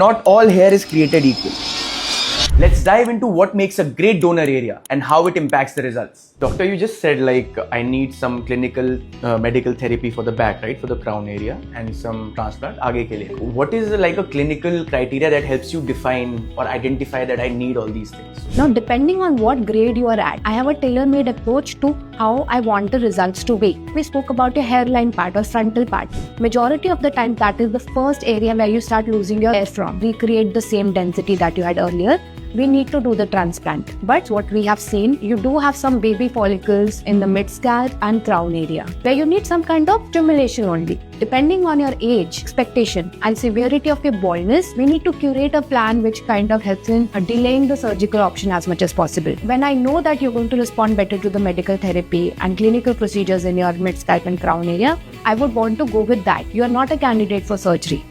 Not all hair is created equal. Let's dive into what makes a great donor area and how it impacts the results. Doctor, you just said I need some clinical medical therapy for the back, right? For the crown area and some transplant aage ke liye. What is a clinical criteria that helps you define or identify that I need all these things? Now, depending on what grade you are at, I have a tailor-made approach to how I want the results to be. We spoke about your hairline part or frontal part. Majority of the time, that is the first area where you start losing your hair from. Recreate the same density that you had earlier. We need to do the transplant. But what we have seen, you do have some baby follicles in the mid-scalp and crown area where you need some kind of stimulation only. Depending on your age, expectation and severity of your baldness, we need to curate a plan which kind of helps in delaying the surgical option as much as possible. When I know that you're going to respond better to the medical therapy and clinical procedures in your mid-scalp and crown area, I would want to go with that. You are not a candidate for surgery.